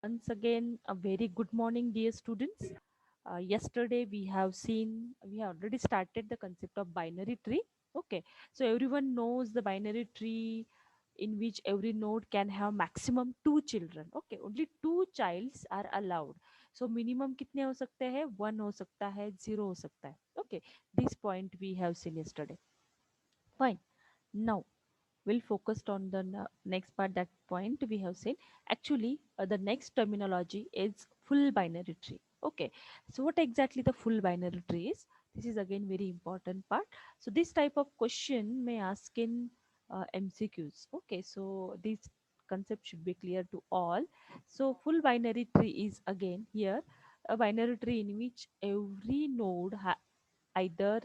Once again, a very good morning, dear students. Yesterday, we have already started the concept of binary tree. Okay, so everyone knows the binary tree in which every node can have maximum two children. Okay, only two childs are allowed. So minimum कितने हो सकते हैं? One हो सकता है, zero हो सकता है. Okay, this point we have seen yesterday. Fine. Now we'll focus on the next part. That point we have seen. Actually, the next terminology is full binary tree. Okay, so what exactly the full binary tree is? This is again very important part. So this type of question may ask in MCQs. Okay, so this concept should be clear to all. So full binary tree is again here a binary tree in which every node either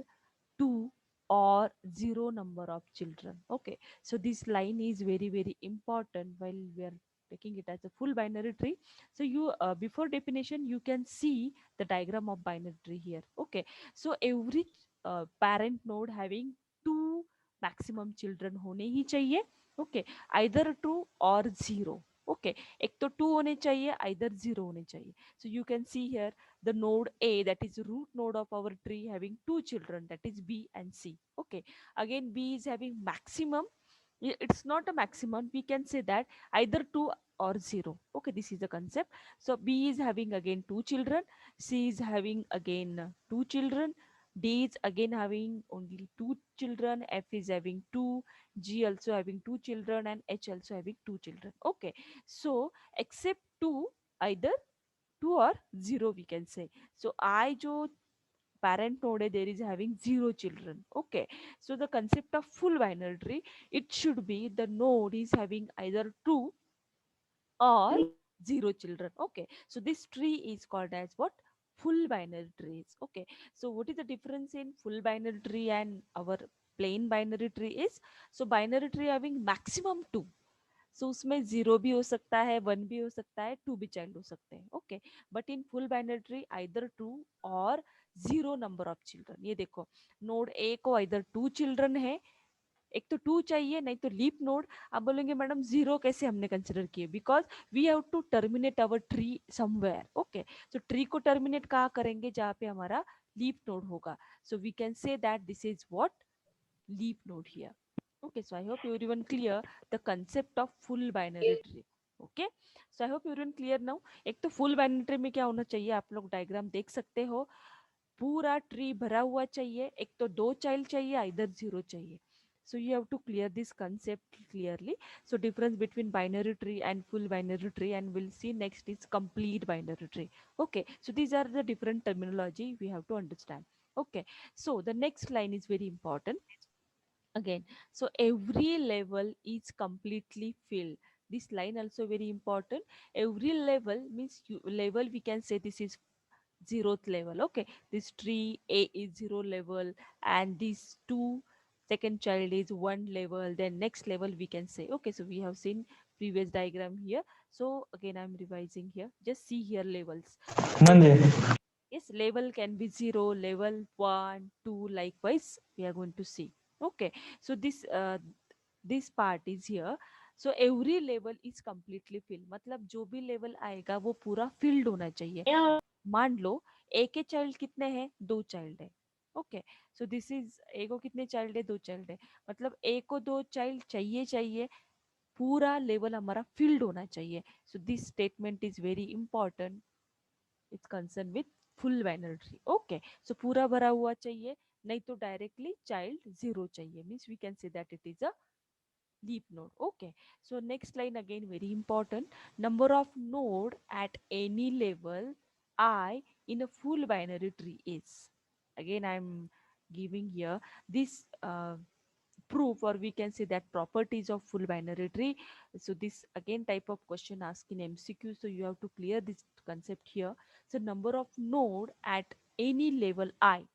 two or zero number of children. Okay, so this line is very important while we are taking it as a full binary tree. So you before definition you can see the diagram of binary tree here. Okay, so every parent node having two maximum children होने ही चाहिए. Okay, either two or zero. Okay, एक तो two होने चाहिए, either zero होने चाहिए. So you can see here the node A, that is root node of our tree, having two children, that is B and C. Okay, again B is having maximum. It's not a maximum, we can say that either two or zero. Okay, this is the concept. So B is having again two children, C is having again two children, D is again having only two children, F is having two, G also having two children, and H also having two children. Okay, so except two, either two or zero we can say. So I जो parent node there is having zero children. Okay, so the concept of full binary tree, it should be the node is having either two or zero children. Okay, so this tree is called as what? Full binary trees. Okay, so what is the difference in full binary tree and our plain binary tree is? So binary tree having maximum two. सो उसमें zero भी हो सकता है, one भी हो सकता है, to भी चाइल्ड हो सकते हैं. Okay, but in full binary tree either two or zero number of children. ये देखो, नोड ए को आइदर टू चिल्ड्रन है, एक तो टू चाहिए, नहीं तो लीप नोड. आप बोलेंगे मैडम जीरो कैसे हमने कंसिडर किए? Because we have to terminate our tree somewhere. Okay, so tree को टर्मिनेट कहाँ करेंगे? जहाँ पे हमारा लीप नोड होगा. So we can say that this is what? Leap node here. Okay, so I hope everyone clear the concept of full binary tree. Okay, so I hope everyone clear now. एक तो full binary tree में क्या होना चाहिए? आप लोग diagram देख सकते हो, पूरा ट्री भरा हुआ चाहिए. एक तो दो चाइल्ड चाहिए, इधर जीरो चाहिए. So you have to clear this concept clearly. So difference between binary tree and full binary tree, and we'll see next is complete binary tree. Okay, so these are the different terminology we have to understand. Okay, so the next line is very important again. So every level is completely filled. This line also very important. Every level means level, we can say this is zeroth level. Okay, this tree A is zero level, and these two second child is one level, then next level we can say. Okay, so we have seen previous diagram here. So again I'm revising here, just see here levels. Mande. Yes, level can be zero, level one, two, likewise we are going to see. Okay, so this part is here. So every level is completely filled. मतलब जो भी level आएगा वो पूरा filled होना चाहिए. मान लो ए के चाइल्ड कितने हैं? दो चाइल्ड है. Okay, so this is a को कितने चाइल्ड है? दो चाइल्ड है. मतलब ए को दो चाइल्ड चाहिए चाहिए, पूरा लेवल हमारा फिल्ड होना चाहिए. So this statement is very important. It's concern with full binary tree. Okay, so पूरा भरा हुआ चाहिए, नहीं तो डायरेक्टली चाइल्ड जीरो चाहिए. Means we can say that it is a leap node. Okay, so next line again very important. Number of node at any level I in a full binary tree is, again I'm giving here this proof, or we can say that properties of full binary tree. So this again type of question asked in MCQ, so you have to clear this concept here. So number of node at any level I.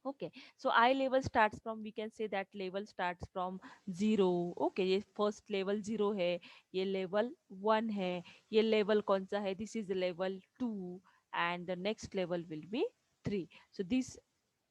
Okay, so I level starts from, we can say that level starts from zero. Okay, ये first level zero है, ये level one है, ये level कौन सा है? This is level two, and the next level will be three. So this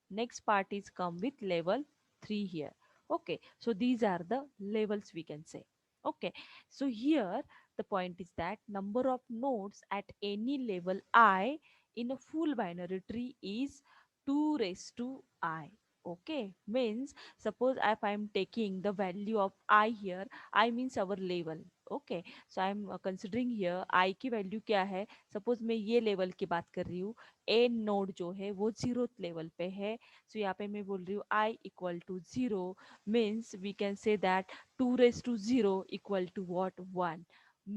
next part is come with level three here. Okay, so these are the levels we can say. Okay, so here The point is that number of nodes at any level I in a full binary tree is 2 raised to I. Okay, means suppose if I'm taking the value of I here, I means our level. Okay, so I'm considering here I की value क्या है. Suppose मैं ये level की बात कर रही हूँ. ए नोड जो है वो 0th लेवल पे है. सो यहाँ पे मैं बोल रही हूँ I equal to 0 means we can say that 2 raised to 0 equal to what 1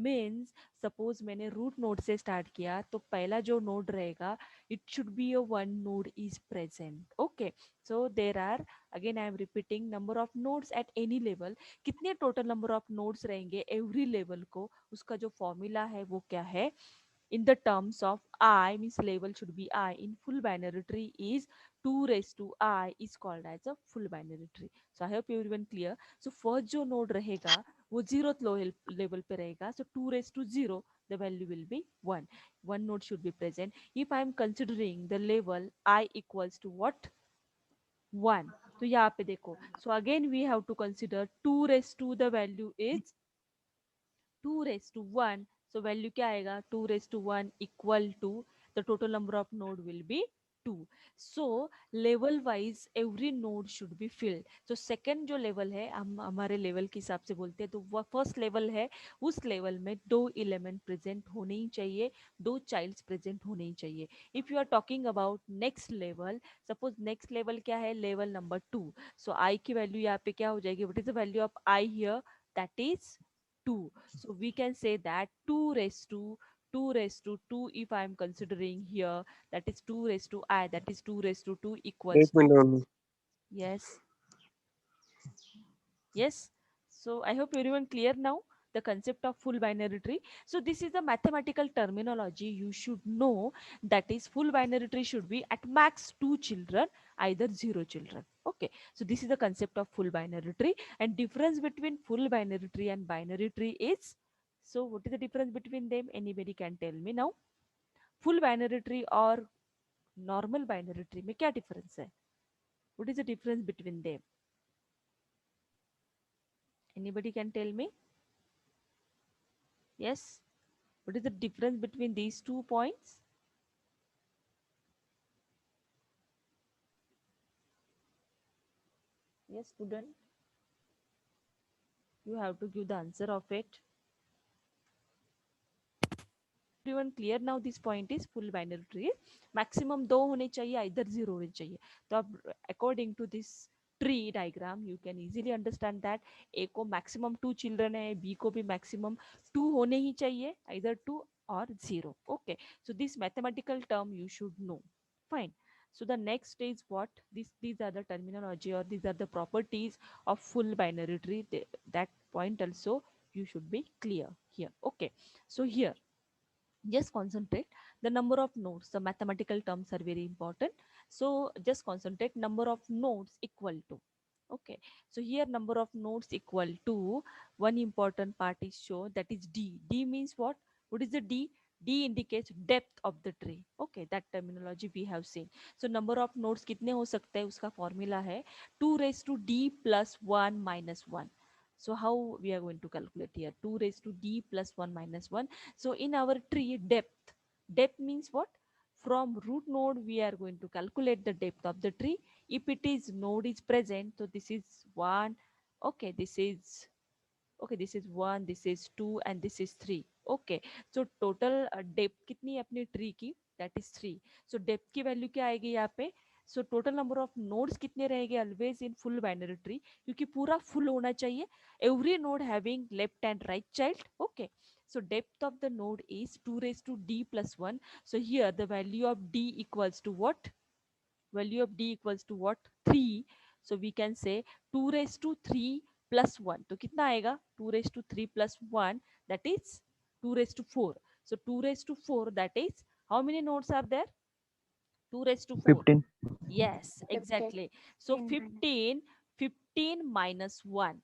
means suppose मैंने रूट नोड से स्टार्ट किया तो पहला जो नोड रहेगा it should be a one node is present. Okay, so there are, again I am repeating, number of nodes at any level. कितने total number of nodes रहेंगे every level को, उसका जो फॉर्मूला है वो क्या है. In the terms of I means level should be I in full binary tree is 2 raised to I is called as a full binary tree. So I hope everyone clear. So first जो node रहेगा वो 0th level पे रहेगा. So 2 raised to 0 the value will be 1. One node should be present. If I am considering the level I equals to what 1. तो यहाँ पे देखो. So again we have to consider 2 raised to the value is 2 raised to 1. So value क्या आएगा 2 raised to 1 equal to the total number of node will be 2. So level wise every node should be filled. So second जो level है हम हमारे level के हिसाब से बोलते हैं तो वो first level है. उस level में दो element present होने ही चाहिए, दो childs present होने ही चाहिए. If you are talking about next level, suppose next level क्या है level number 2. So I की value यहाँ पे क्या हो जाएगी, what is the value of I here, that is 2. So we can say that 2 raised to 2 if I am considering here, that is 2 raised to I, that is 2 raised to 2 एक equals to, minute mummy. yes, yes. So I hope everyone clear now the concept of full binary tree. So this is the mathematical terminology you should know, that is full binary tree should be at max 2 children, either 0 children. Okay, so this is the concept of full binary tree, and difference between full binary tree and binary tree is, so what is the difference between them, anybody can tell me now. Full binary tree और normal binary tree में क्या difference है, what is the difference between them, anybody can tell me. Yes, what is the difference between these 2 points? Yes, student, you have to give the answer of it. Everyone clear now, this point is full binary tree maximum दो होने चाहिए, इधर 0 होने चाहिए. तो अब according to this tree diagram you can easily understand that A को maximum 2 children है, B को भी maximum 2 होने ही चाहिए, either 2 or 0. Okay, so this mathematical term you should know. Fine. So the next is what, these are the terminology or these are the properties of full binary tree. That point also you should be clear here. Okay, so here just concentrate the number of nodes, the mathematical terms are very important. So just concentrate number of nodes equal to. Okay, so here number of nodes equal to, one important part is shown, that is D means what is the D indicates depth of the tree. Okay, that terminology we have seen. So number of nodes कितने हो सकते हैं, उसका formula है 2 raised to D plus 1 minus 1. So how we are going to calculate here, 2 raised to D plus 1 minus 1. So in our tree depth means what, from root node we are going to calculate the depth of the tree. If it is node is present, so this is 1. Okay, this is 1, this is 2 and this is 3. Okay, so total depth कितनी है अपनी tree की, that is 3. So depth की value क्या आएगी यहाँ पे, so total number of nodes कितने रहेंगे always in full binary tree, क्योंकि पूरा full होना चाहिए, every node having left and right child. Okay, so depth of the node is 2 raised to D plus 1. So here the value of D equals to what, value of D equals to what, 3. So we can say 2 raised to 3 plus 1. तो कितना आएगा 2 raised to 3 plus 1, that is 2 raised to 4. So 2 raised to 4, that is how many nodes are there, 2 raised to 4. 15. Yes, 15. exactly. So 15 15 minus 1.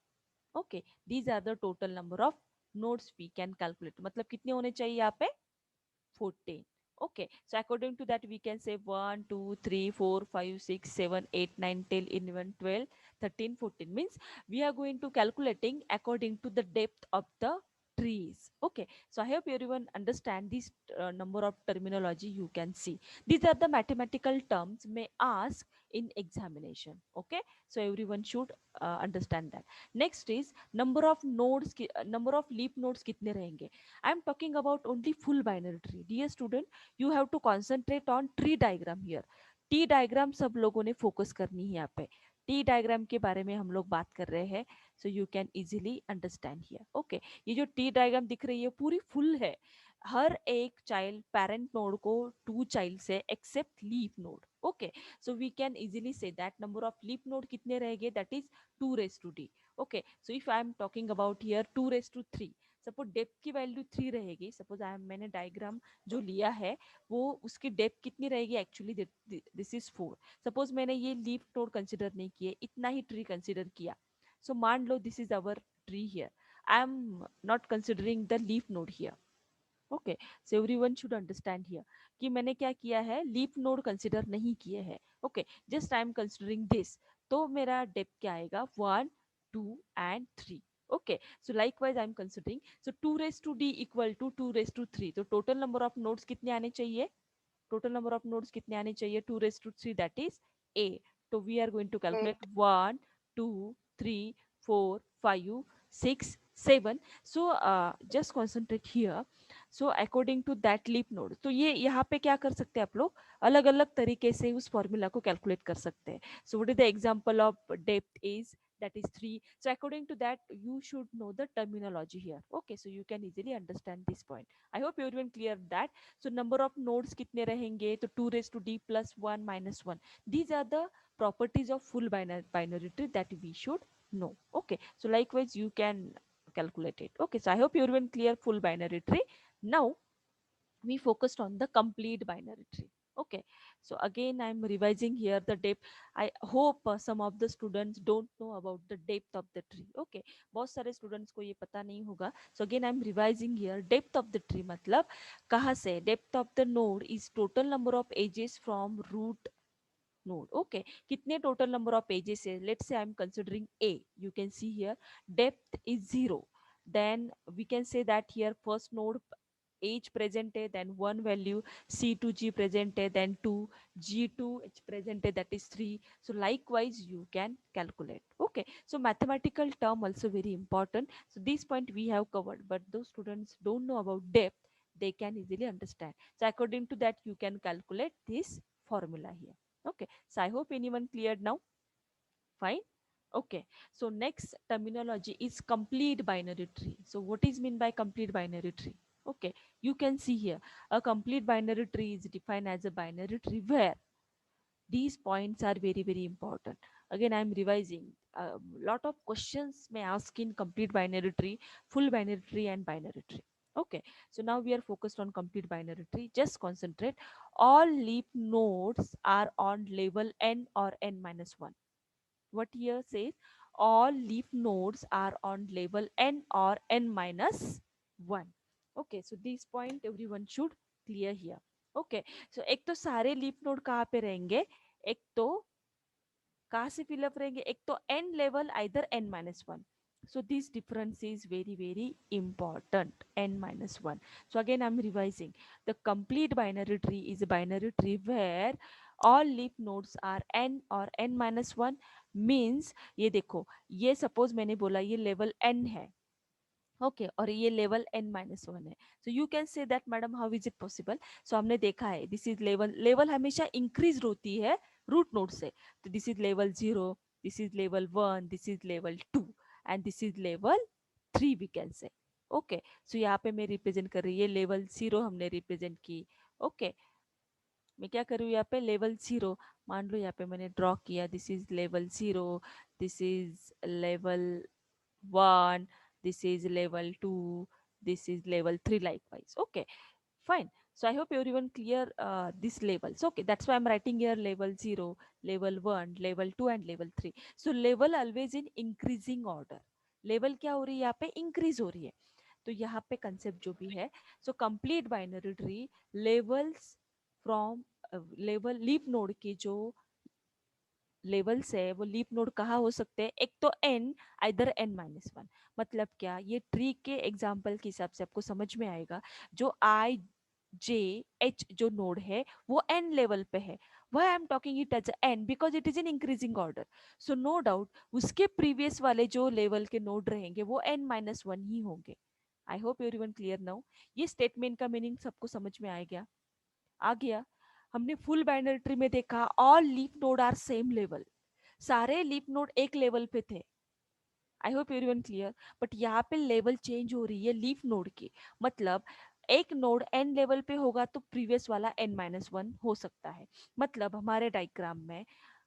Okay, these are the total number of nodes we can calculate. मतलब कितने होने चाहिए यहाँ पे 14. Okay, so according to that we can say 1 2 3 4 5 6 7 8 9 10 11 12 13 14 means we are going to calculating according to the depth of the trees. Okay, so I hope everyone understand this number of terminology you can see. These are the mathematical terms may ask in examination. Okay, so everyone should understand that. Next is number of nodes, number of leaf nodes कितने रहेंगे. I am talking about only full binary tree. Dear student, you have to concentrate on tree diagram here. T diagram सब लोगों ने focus करनी है यहाँ पे. T diagram के बारे में हम लोग बात कर रहे हैं, सो you can easily understand here. Okay, ये जो टी डायग्राम दिख रही है पूरी फुल है. हर एक चाइल्ड पेरेंट नोड को टू चाइल्ड से except leaf node. Okay, so we can easily say that number of leaf node कितने रहेंगे, that is 2 raised to d. Okay, so if I am talking about here 2 raised to 3, suppose depth की value 3 रहेगी. Suppose I am, मैंने diagram जो लिया है वो उसकी डेप्थ कितनी रहेगी, एक्चुअली दिस इज 4. सपोज मैंने ये लीफ नोड कंसिडर नहीं किए, इतना ही ट्री कंसिडर किया. So मान लो this is our tree here. I am not considering the leaf node here. Okay, so everyone should understand here कि मैंने क्या किया है, लीफ नोड कंसिडर नहीं किए हैं. Okay, just I am considering this. तो मेरा डेप्थ क्या आएगा, 1, 2 and 3. Okay, so likewise I am considering. So 2 raised to d equal to 2 raised to 3. तो टोटल नंबर ऑफ नोड्स कितने आने चाहिए, टोटल नंबर ऑफ नोड्स कितने आने चाहिए, 2 raised to 3, that is a. तो we are going to calculate 1, 2, 3, 4, 5, 6, 7. So just concentrate here. So according to that leap node, तो ये यहाँ पे क्या कर सकते हैं आप लोग, अलग अलग तरीके से उस फॉर्मूला को कैलकुलेट कर सकते हैं. So what is the example of depth is, that is 3. So according to that you should know the terminology here. Okay, so you can easily understand this point. I hope everyone clear that. So number of nodes कितने रहेंगे, तो 2 raised to d plus 1 minus 1. These are the properties of full binary tree that we should know. Okay, so likewise you can calculate it. Okay, so I hope everyone clear full binary tree. Now we focused on the complete binary tree. Okay, so again I'm revising here the depth. I hope some of the students don't know about the depth of the tree. Okay, बहुत सारे students को ये पता नहीं होगा. So again I'm revising here, depth of the tree मतलब कहाँ से, depth of the node is total number of edges from root node. Okay, कितने total number of edges है, let's say I'm considering a. You can see here depth is 0. Then we can say that here first node h present है, then one value c to g present है, then 2 g to h present है, that is 3. So likewise you can calculate. Okay, so mathematical term also very important. So this point we have covered, but those students don't know about depth, they can easily understand. So according to that you can calculate this formula here. Okay, so I hope anyone cleared now. Fine. Okay, so next terminology is complete binary tree. So what is mean by complete binary tree? Okay, you can see here a complete binary tree is defined as a binary tree where these points are very very important. Again I am revising, a lot of questions may ask in complete binary tree, full binary tree and binary tree. Okay, so now we are focused on complete binary tree. Just concentrate, all leaf nodes are on level n or n minus 1. What here says, all leaf nodes are on level n or n minus 1. Okay, so this point everyone should clear here. Okay, so एक तो सारे leaf node कहाँ पे रहेंगे, एक तो कहाँ से फिलअप रहेंगे, एक तो n level either n minus 1. So this difference is very very important, n minus 1. So again I'm revising, the complete binary tree is a binary tree where all leaf nodes are n or n minus 1. Means ये देखो, ये suppose मैंने बोला ये level n है. Okay, और ये level n minus 1 है. So you can say that madam how is it possible. So हमने देखा है दिस इज लेवल, लेवल हमेशा इंक्रीज होती है रूट नोड से. तो this is level 0, this is level 1, this is level 2 and this is level 3 we can say. Okay, so यहाँ पे मैं रिप्रेजेंट कर रही है लेवल 0 हमने रिप्रेजेंट की. ओके, मैं क्या करूँ यहाँ पे लेवल 0 मान लो, यहाँ पे मैंने ड्रॉ किया, this is level 0, this is level 1, this is level 2, this is level 3 likewise. Okay, fine. So I hope everyone clear this levels. Okay, that's why I'm writing here level 0, level 1, level 2 and level 3. So level always in increasing order. Level क्या हो रही है यहाँ पे, increase हो रही है. तो यहाँ पे कंसेप्ट जो भी है, so complete binary tree levels from level leaf node के जो लेवल्स है वो लीफ नोड कहाँ हो सकते हैं? एक तो एन, आइदर n-1। मतलब क्या, ये ट्री के एग्जाम्पल के हिसाब से आपको समझ में आएगा। जो आई जे एच जो नोड है वो एन लेवल पे है। Why I am talking it as n because it is in increasing order. So no doubt उसके प्रीवियस वाले जो लेवल के नोड रहेंगे वो n-1 ही होंगे। आई होप एवरीवन क्लियर नाउ। ये स्टेटमेंट का मीनिंग सबको समझ में आ गया। हमने फुल बाइनरी ट्री में देखा all leaf node are same level, सारे लीफ नोड एक लेवल पे थे। I hope everyone clear. But यहाँ पे लेवल चेंज हो रही है लीफ नोड की। मतलब एक नोड एन लेवल पे होगा तो प्रीवियस वाला n-1 हो सकता है। मतलब हमारे डायग्राम में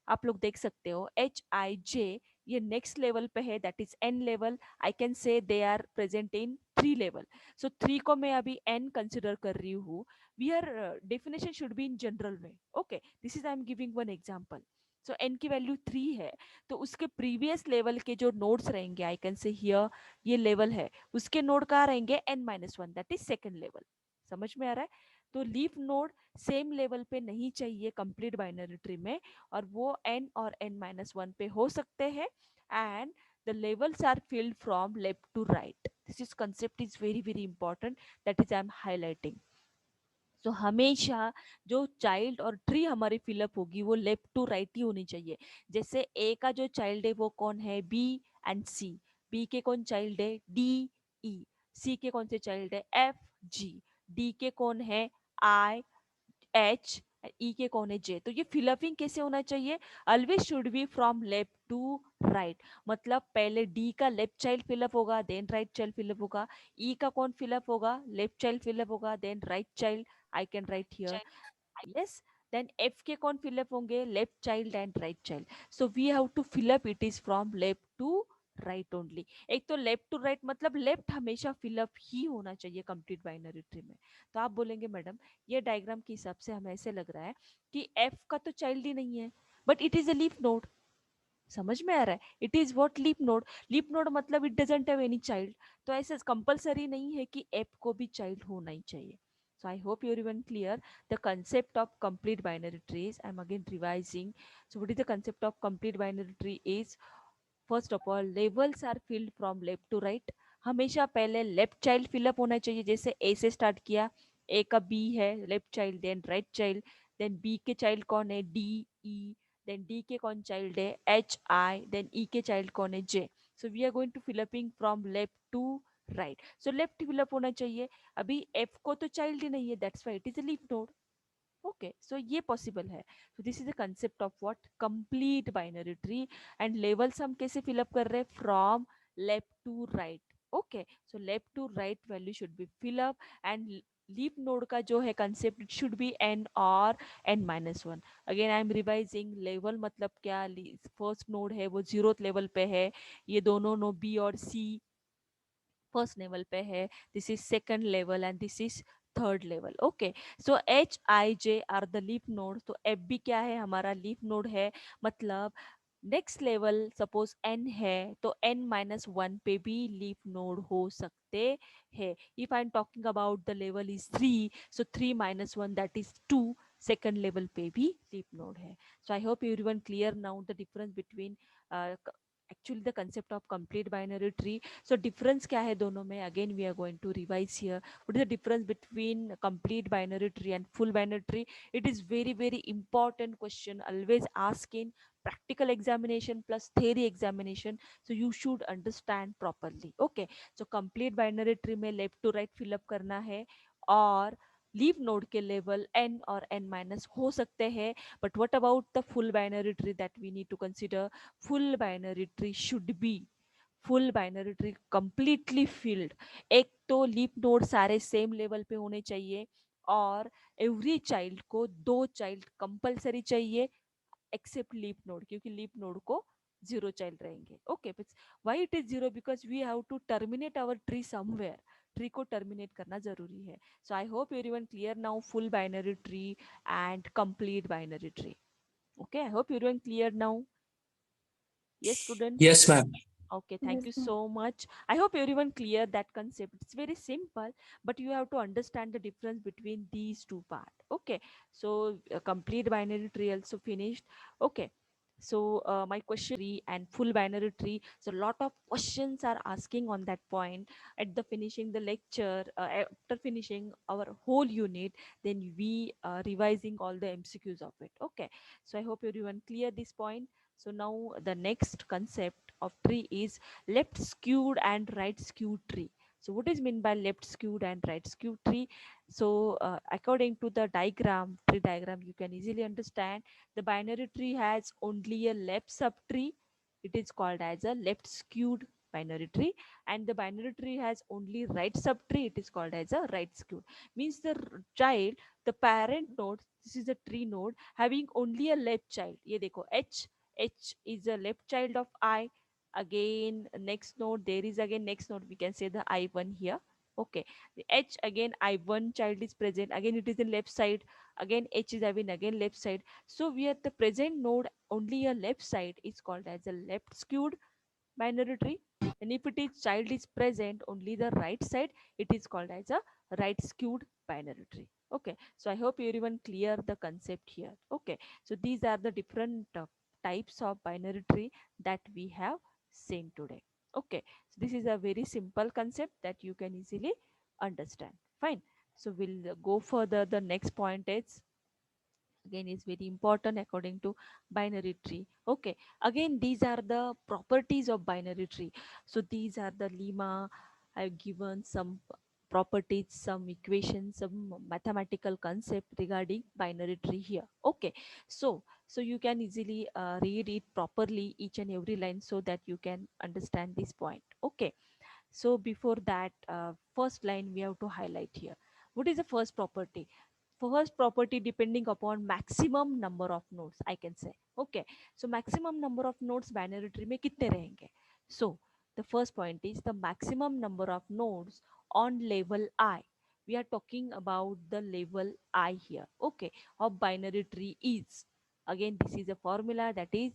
आप लोग देख सकते हो एच आई जे ये नेक्स्ट लेवल पे है, that is n level. I can say they are present in three level. So three को मैं अभी एन कंसिडर कर रही हूँ। We are definition should be in general way. Okay, this is I am giving one example. So n की value three है, तो उसके प्रीवियस लेवल के जो नोड्स रहेंगे, आई कैन से हियर ये लेवल है, उसके नोड कहाँ रहेंगे? n-1, that is second level. समझ में आ रहा है? तो लीफ नोड सेम लेवल पे नहीं चाहिए कंप्लीट बाइनरी ट्री में, और वो n और n-1 पे हो सकते हैं। And the levels are filled from left to right. This is concept is very very important, that is I am highlighting. सो हमेशा जो चाइल्ड और ट्री हमारी फिलअप होगी वो लेफ्ट टू राइट ही होनी चाहिए। जैसे ए का जो चाइल्ड है वो कौन है? B and C. बी के कौन चाइल्ड है? D E. सी के कौन से चाइल्ड है? F G. डी के कौन है? I H. ई के कौन है? जे। तो ये फिलअपिंग कैसे होना चाहिए? Always should be from left to right. मतलब पहले डी का लेफ्ट चाइल्ड फिलअप होगा, देन राइट चाइल्ड फिलअप होगा। ई का कौन फिलअप होगा? लेफ्ट चाइल्ड फिलअप होगा, then right child. I can write here. Yes. Then F के कौन fill up होंगे? Left child and right child. So we have to fill up. It is from left to right only. एक तो left to right मतलब left हमेशा fill up ही होना चाहिए complete binary tree में। तो आप बोलेंगे मैडम ये डायग्राम के हिसाब से हमें ऐसे लग रहा है कि F का तो चाइल्ड ही नहीं है, but it is a leaf node. समझ में आ रहा है? It is what? Leap node. Leap node मतलब it doesn't have any child. तो ऐसे कंपलसरी नहीं है कि एप को भी चाइल्ड होना ही चाहिए। So I hope you're even clear the concept of complete binary trees. I'm again revising. So what is the concept of complete binary tree is, first of all levels are filled from left to right. हमेशा पहले left child fill up होना चाहिए। जैसे ए से start किया, ए का B है left child, then right child. Then B के चाइल्ड कौन है? D E. देन डी के कौन चाइल्ड है? H I. देन ई के चाइल्ड कौन है? J. So we are going to fill upping from left to right. So left fill up होना चाहिए। अभी एफ को तो चाइल्ड ही नहीं है, that's why it is a leaf node. Okay, so ये पॉसिबल है। So this is the concept of what? Complete binary tree. And levels हम कैसे फिलअप कर रहे हैं? From left to right. Okay, so left to right value should be fill up. And leaf node का जो है concept, it should be n और n-1। Again I am revising. Level मतलब क्या? फर्स्ट नोड है वो जीरोथ लेवल पे है। ये दोनों नो बी और सी फर्स्ट लेवल पे है, this is second level and this is third level. Okay, so H I J are the leaf node. तो एफ भी क्या है? हमारा लीफ नोड है। मतलब नेक्स्ट लेवल सपोज एन है तो n-1 पे भी लीफ नोड हो सकते हैं। If I am talking about the level is three, so 3-1 that is two, second level पे भी लीफ नोड है। So I hope everyone clear now the difference between actually the concept of complete binary tree. So difference क्या है दोनों में? Again we are going to revise here. What is the difference between complete binary tree and full binary tree? It is very very important question, always ask in practical examination plus theory examination. So you should understand properly. Okay, so complete binary tree में left to right fill up करना है, और leaf node के level n और n- हो सकते हैं। But what about the full binary tree that we need to consider? Full binary tree should be full binary tree completely filled. एक तो लीप नोड सारे सेम लेवल पे होने चाहिए, और एवरी चाइल्ड को दो चाइल्ड कंपलसरी चाहिए एक्सेप्ट लीप नोड, क्योंकि लीप नोड को जीरो चाइल्ड रहेंगे। Okay, why it is zero? Because we have to terminate our tree somewhere. Tree को टर्मिनेट करना जरूरी है। So I hope everyone clear now full binary tree and complete binary tree. Okay, I hope everyone clear now. Yes, students. Yes, ma'am. Okay, thank Yes, you ma'am. so much. I hope everyone clear that concept. It's very simple, but you have to understand the difference between these two part. Okay, so complete binary tree also finished. Okay, So my question and full binary tree. So a lot of questions are asking on that point at the finishing the lecture. After finishing our whole unit, then we revising all the MCQs of it. Okay. So I hope everyone clear this point. So now the next concept of tree is left skewed and right skewed tree. So what is meant by left skewed and right skewed tree? So according to the diagram, tree diagram, you can easily understand the binary tree has only a left subtree. It is called as a left skewed binary tree. And the binary tree has only right subtree. It is called as a right skewed. Means the child, the parent node, this is a tree node having only a left child. ये देखो H. H is a left child of I. Again, next node, there is again next node. We can say the I1 here. Okay. The H again, I1 child is present. Again, it is in left side. Again, H is having again left side. So we at the present node only a left side is called as a left skewed binary tree. And if it is child is present only the right side, it is called as a right skewed binary tree. Okay, so I hope everyone clear the concept here. Okay, so these are the different types of binary tree that we have seen today. Okay, so this is a very simple concept that you can easily understand. Fine. So we'll go further. The next point is again is very important according to binary tree. Okay, again these are the properties of binary tree. So these are the lemma. I've given some properties, some equations, some mathematical concept regarding binary tree here. Okay, so you can easily read it properly each and every line so that you can understand this point. Okay, so before that, first line we have to highlight here. What is the first property? First property depending upon maximum number of nodes, I can say. Okay, so maximum number of nodes binary tree में कितने रहेंगे? So the first point is the maximum number of nodes on level I. We are talking about the level I here. Okay, of binary tree is, again this is a formula that is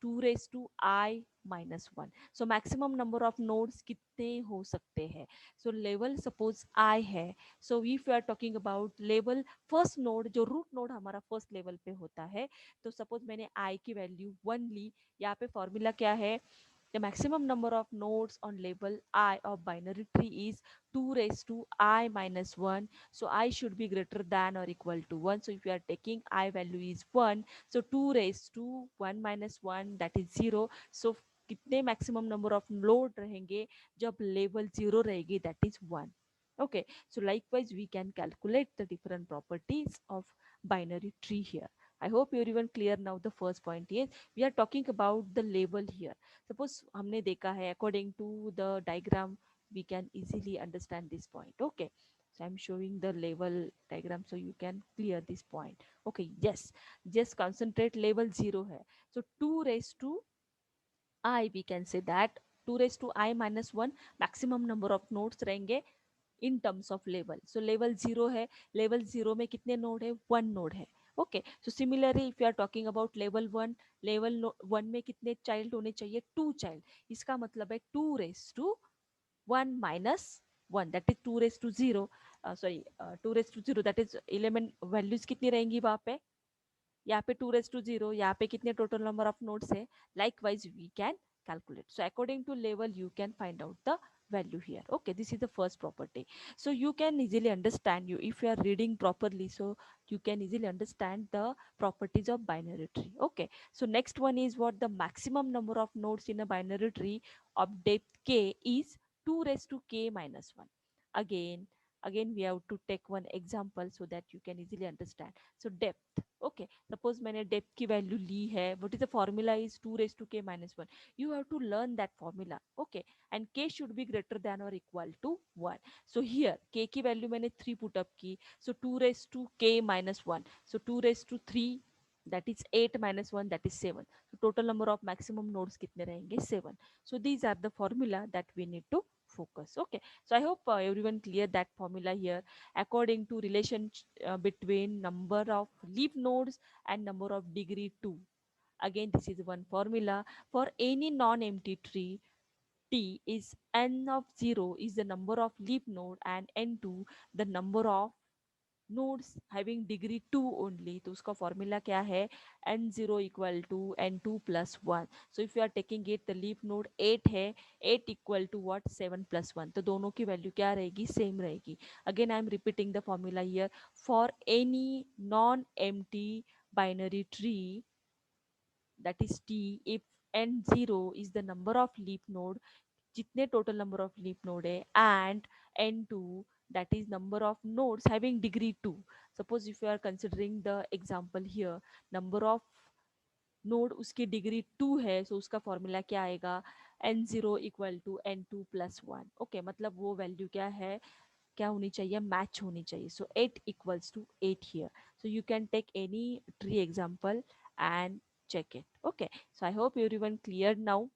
2 raised to I minus 1. So maximum number of nodes कितने हो सकते हैं? So level suppose I है. So if we are talking about level first node, जो root node हमारा first level पे होता है, तो suppose मैंने I की वैल्यू 1 ली. यहाँ पे फॉर्मूला क्या है? The maximum number of nodes on level I of binary tree is 2 raised to I minus 1. So I should be greater than or equal to 1. So if you are taking I value is 1, so 2 raised to 1 minus 1, that is 0. So कितने maximum number of load रहेंगे जब level zero रहेगी, that is one. Okay, so likewise we can calculate the different properties of binary tree here. I hope you're even clear now. The first point is we are talking about the label here. Suppose हमने देखा है according to the diagram, we can easily understand this point. Okay, so I'm showing the level diagram so you can clear this point. Okay, yes, just concentrate. Level 0 है, so 2 raised to I, we can say that 2 raised to I minus 1 maximum number of nodes रहेंगे in terms of level. So level 0 है, level 0 में कितने node है? 1 node है. Okay, so similarly if you are talking about level 1, level 1 में कितने child होने चाहिए? 2 child. इसका मतलब है 2 raised to 1 minus 1, that is 2 raised to 0. 2 raised to 0, that is element values कितनी रहेंगी वहाँ पे? यहाँ पे 2 raised to 0, यहाँ पे कितने टोटल नंबर ऑफ नोड्स है? Likewise we can calculate. So according to level you can find out the value here. Okay, this is the first property. So you can easily understand, you if you are reading properly, so you can easily understand the properties of binary tree. Okay, so next one is what the maximum number of nodes in a binary tree of depth k is 2 raised to k minus 1. Again we have to take one example so that you can easily understand. So depth. Okay, suppose मैंने depth की value ली है. What is the formula? Is 2 raised to k minus 1. You have to learn that formula. Okay, and k should be greater than or equal to 1. So here k की value मैंने 3 put up की. So 2 raised to k minus 1. So 2 raised to 3, that is 8 minus 1, that is 7. So total number of maximum nodes कितने रहेंगे? 7. So these are the formula that we need to focus. Okay, so I hope everyone clear that formula here. According to relation between number of leaf nodes and number of degree 2. Again this is one formula for any non-empty tree. T is n of 0 is the number of leaf node and n2 the number of nodes having degree 2 only, तो उसका formula क्या है, n0 equal to n2 plus 1. So if you are taking it the leaf node 8 है, 8 equal to what, 7 plus 1, तो दोनों की value क्या रहेगी, सेम रहेगी. Again I am repeating the formula here. For any non empty binary tree, that is t, if n0 is the number of leaf node, जितने total number of leaf node है, and n2 that is number of nodes having degree 2. Suppose if you are considering the example here, number of node उसकी degree 2 है, सो उसका formula क्या आएगा, n0 equal to n2 plus 1. Okay, मतलब वो value क्या है, क्या होनी चाहिए, मैच होनी चाहिए. So 8 equals to 8 here. So you can take any tree example and check it. Okay, so I hope everyone cleared now.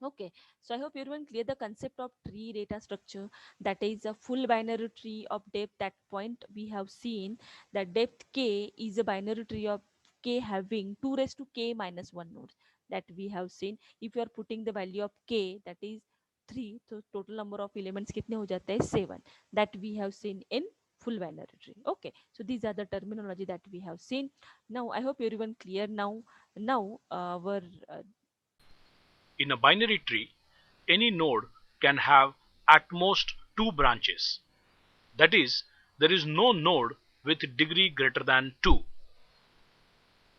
Okay, so I hope everyone clear the concept of tree data structure. That is a full binary tree of depth. That point we have seen that depth k is a binary tree of k having 2 raised to k minus 1 nodes. That we have seen. If you are putting the value of k, that is 3, so total number of elements कितने हो जाते हैं, 7. That we have seen in full binary tree. Okay, so these are the terminology that we have seen. Now I hope everyone clear now. Now our In a binary tree, any node can have at most two branches. That is, there is no node with degree greater than 2.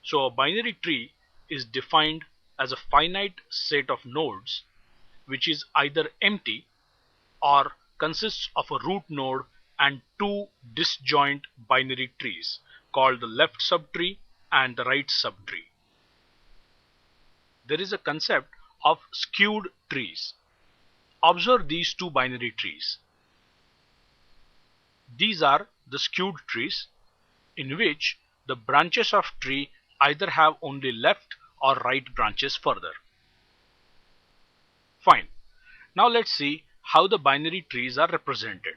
So a binary tree is defined as a finite set of nodes which is either empty or consists of a root node and two disjoint binary trees called the left subtree and the right subtree. There is a concept of skewed trees. Observe these two binary trees. These are the skewed trees in which the branches of tree either have only left or right branches further. Fine. Now let's see how the binary trees are represented.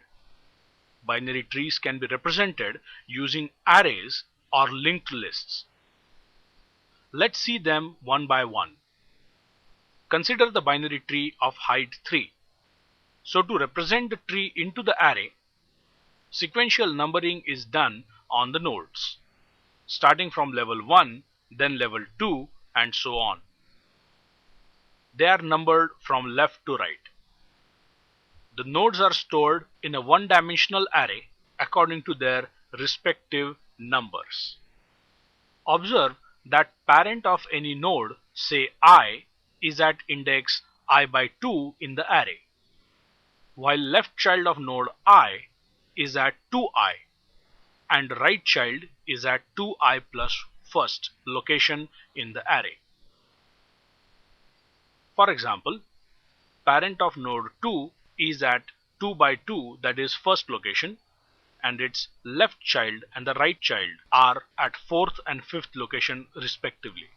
Binary trees can be represented using arrays or linked lists. Let's see them one by one. Consider the binary tree of height 3. So to represent the tree into the array, sequential numbering is done on the nodes, starting from level 1, then level 2, and so on. They are numbered from left to right. The nodes are stored in a one-dimensional array according to their respective numbers. Observe that parent of any node, say I, is at index I by 2 in the array, while left child of node I is at 2i and right child is at 2i plus first location in the array. For example, parent of node 2 is at 2 by 2, that is first location, and its left child and the right child are at fourth and fifth location respectively.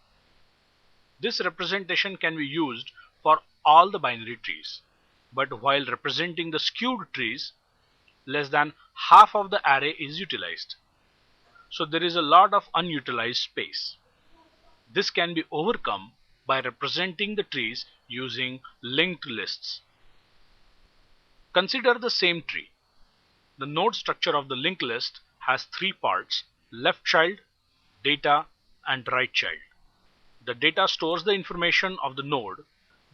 This representation can be used for all the binary trees, but while representing the skewed trees, less than half of the array is utilized. So there is a lot of unutilized space. This can be overcome by representing the trees using linked lists. Consider the same tree. The node structure of the linked list has three parts: left child, data, and right child. The data stores the information of the node.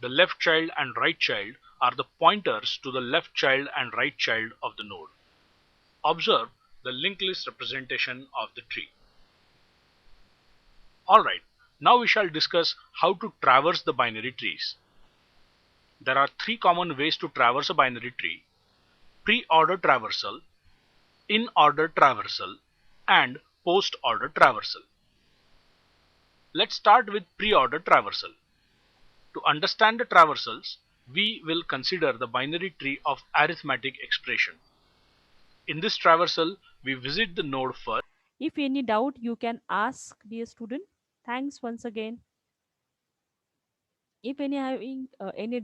The left child and right child are the pointers to the left child and right child of the node. Observe the linked list representation of the tree. Alright, now we shall discuss how to traverse the binary trees. There are three common ways to traverse a binary tree: pre-order traversal, in-order traversal, and post-order traversal. Let's start with pre-order traversal. To understand the traversals, we will consider the binary tree of arithmetic expression. In this traversal, we visit the node first. if any doubt, you can ask, dear student. Thanks once again. If any having any